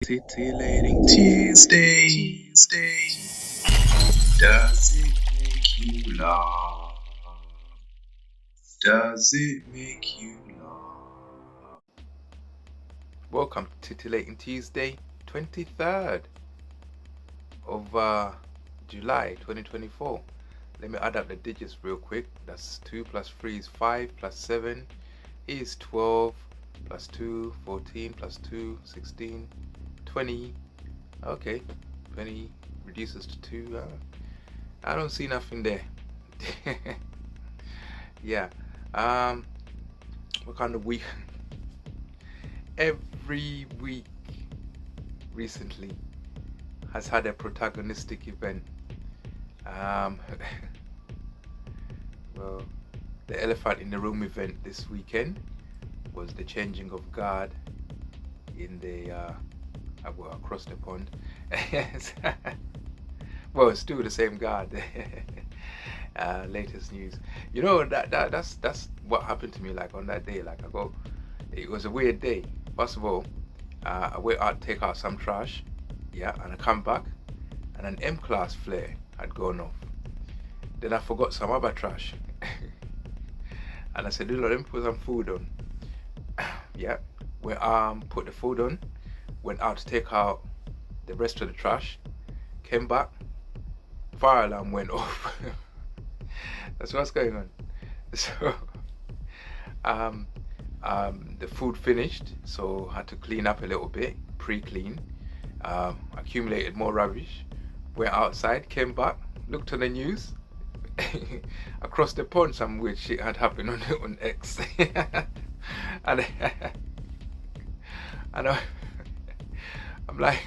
Titillating Tuesday. Does it make you laugh? Does it make you laugh? Welcome to Titillating Tuesday, 23rd of July 2024. Let me add up the digits real quick. That's 2 plus 3 is 5 plus 7 is 12 plus 2, 14 plus 2, 16, 20. Okay, 20 reduces to 2. I don't see nothing there. Yeah. What kind of week? Every week recently has had a protagonistic event. Well, the elephant in the room event this weekend was the changing of guard in the across the pond. Well, it's still the same guard. Latest news. You know that's what happened to me. Like on that day, like it was a weird day. First of all, I went out to take out some trash, yeah, and I come back, and an M-class flare had gone off. Then I forgot some other trash, and I said, let me put some food on. Yeah, we put the food on, went out to take out the rest of the trash, came back, fire alarm went off. That's what's going on. So, the food finished, so I had to clean up a little bit, pre-clean, accumulated more rubbish, went outside, came back, looked on the news. Across the pond some weird shit had happened on X. and I'm like,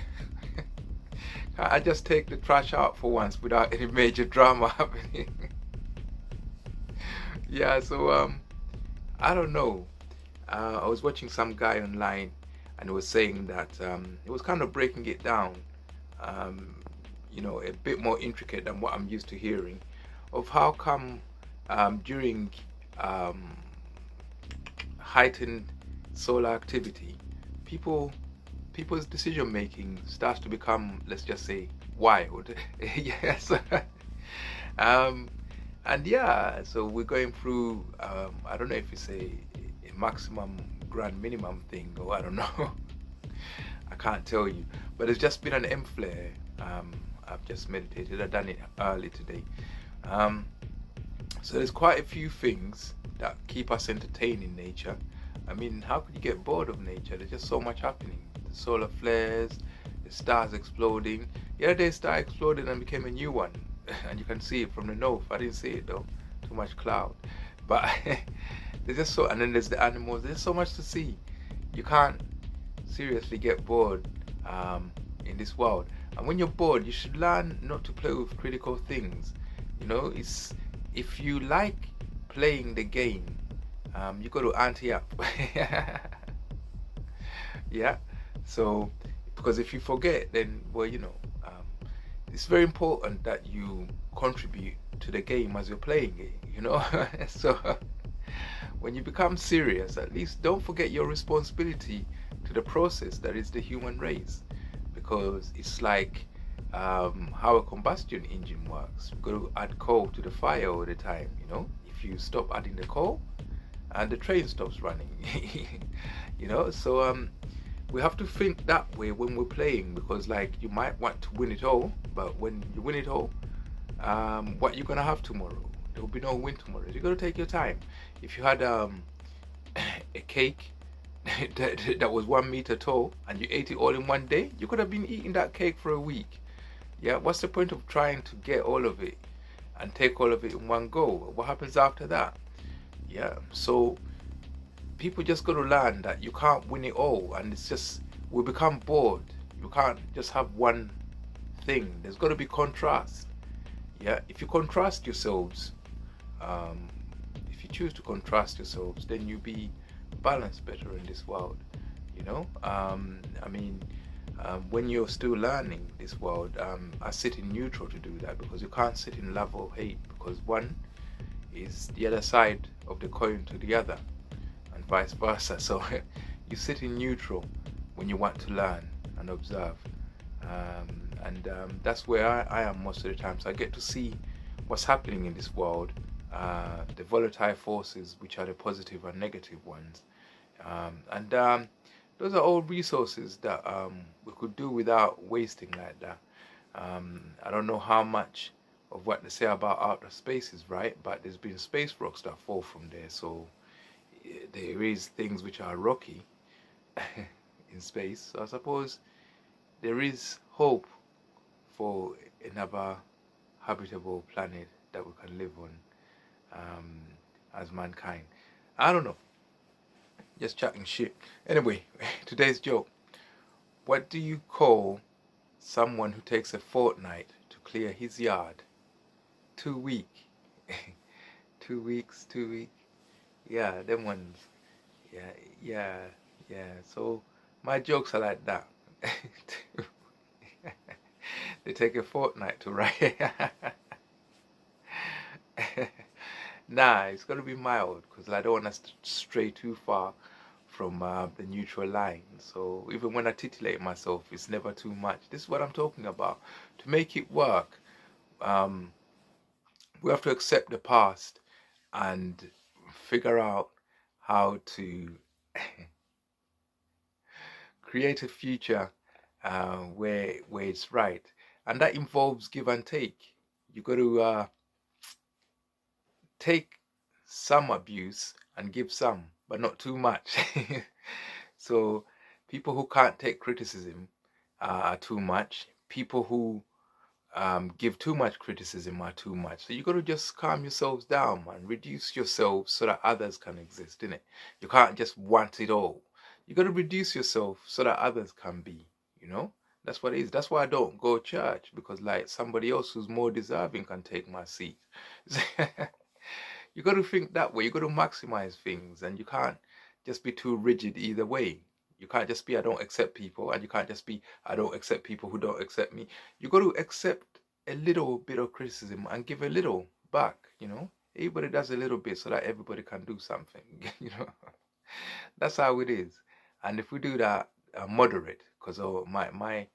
can't I just take the trash out for once without any major drama happening? Yeah, so I don't know. I was watching some guy online, and he was saying that he was kind of breaking it down, a bit more intricate than what I'm used to hearing, of how come during heightened solar activity, people's decision making starts to become, let's just say, wild. Yes. And yeah, so we're going through, I don't know if it's a maximum grand minimum thing, or I don't know. I can't tell you, but it's just been an M flare. I've just meditated. I've done it early today. So there's quite a few things that keep us entertained in nature. I mean, how could you get bored of nature? There's just so much happening. The solar flares, the stars exploding. The other day, a star exploded and became a new one. And you can see it from the north. I didn't see it though. Too much cloud. But there's just so, and then there's the animals. There's so much to see. You can't seriously get bored in this world. And when you're bored, you should learn not to play with critical things. It's if you like playing the game, you got to ante up. Yeah. So, because if you forget, then it's very important that you contribute to the game as you're playing it. So when you become serious, at least don't forget your responsibility to the process that is the human race, because it's like how a combustion engine works. You've got to add coal to the fire all the time. If you stop adding the coal, and the train stops running. So we have to think that way when we're playing, because like you might want to win it all, but when you win it all, what you're gonna have tomorrow? There will be no win tomorrow. You gotta take your time. If you had a cake that was 1 meter tall and you ate it all in one day, you could have been eating that cake for a week. Yeah, what's the point of trying to get all of it and take all of it in one go? What happens after that? Yeah, so people just got to learn that you can't win it all, and it's just, we become bored. You can't just have one thing. There's got to be contrast. Yeah, if you contrast yourselves, if you choose to contrast yourselves, then you'll be balanced better in this world. When you're still learning this world, I sit in neutral to do that, because you can't sit in love or hate, because one is the other side of the coin to the other, and vice versa. So you sit in neutral when you want to learn, and observe. That's where I am most of the time. So I get to see what's happening in this world, the volatile forces, which are the positive and negative ones. And those are all resources that we could do without wasting like that. I don't know how much of what they say about outer space is right, but there's been space rocks that fall from there. So there is things which are rocky in space. So I suppose there is hope for another habitable planet that we can live on as mankind. I don't know. Just chatting shit. Anyway, today's joke. What do you call someone who takes a fortnight to clear his yard? 2 week. 2 weeks, 2 week. Yeah, them ones. Yeah, yeah, yeah. So my jokes are like that. They take a fortnight to write. Nah, it's got to be mild because I don't want to stray too far from the neutral line. So even when I titillate myself, it's never too much. This is what I'm talking about. To make it work, um, we have to accept the past and figure out how to create a future where it's right, and that involves give and take. You got to take some abuse and give some, but not too much. So people who can't take criticism are too much. People who give too much criticism are too much. So you got to just calm yourselves down, man. Reduce yourselves so that others can exist, innit? You can't just want it all. You got to reduce yourself so that others can be, you know? That's what it is. That's why I don't go to church, because like somebody else who's more deserving can take my seat. You got to think that way. You got to maximize things, and you can't just be too rigid either way. You can't just be I don't accept people, and you can't just be I don't accept people who don't accept me. You got to accept a little bit of criticism and give a little back. You know, everybody does a little bit so that everybody can do something. You know, that's how it is. And if we do that, moderate, because my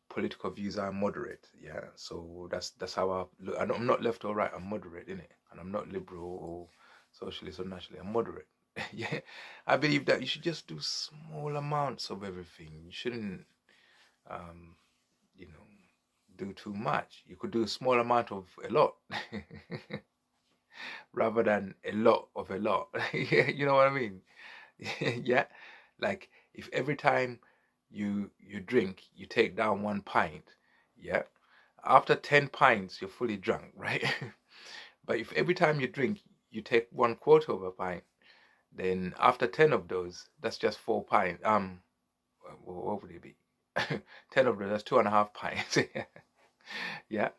political views are moderate. Yeah, so that's how I look. I'm not left or right. I'm moderate, innit? And I'm not liberal or socialist or nationalist. I'm moderate. Yeah, I believe that you should just do small amounts of everything. You shouldn't, um, you know, do too much. You could do a small amount of a lot, rather than a lot of a lot. You know what I mean? Yeah, like if every time you drink, you take down 1 pint, yeah, after 10 pints you're fully drunk, right? But if every time you drink you take 1/4 of a pint, then after 10 of those, that's just 4 pints. What would it be? 10 of those, that's 2.5 pints. Yeah.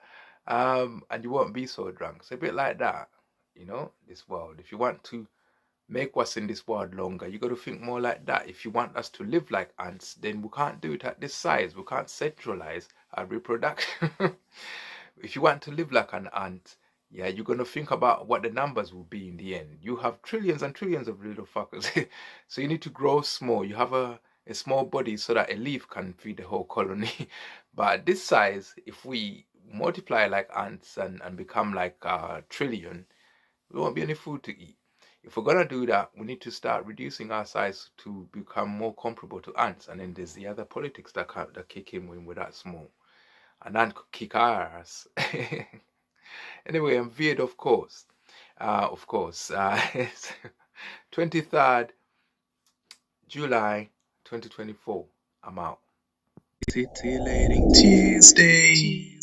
And you won't be so drunk. So a bit like that, you know, this world. If you want to make what's in this world longer, you got to think more like that. If you want us to live like ants, then we can't do it at this size. We can't centralize our reproduction. If you want to live like an ant, yeah, you're going to think about what the numbers will be in the end. You have trillions and trillions of little fuckers. So you need to grow small. You have a small body so that a leaf can feed the whole colony. But at this size, if we multiply like ants and become like a trillion, there won't be any food to eat. If we're gonna do that, we need to start reducing our size to become more comparable to ants. And then there's the other politics that kick in when we're that small. An ant could kick our ass. Anyway, I'm veered, of course. It's 23rd July 2024. I'm out. Titillating Tuesday.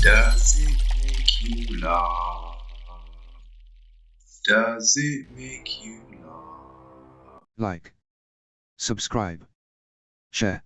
Does it make you laugh? Does it make you laugh? Like, subscribe, share.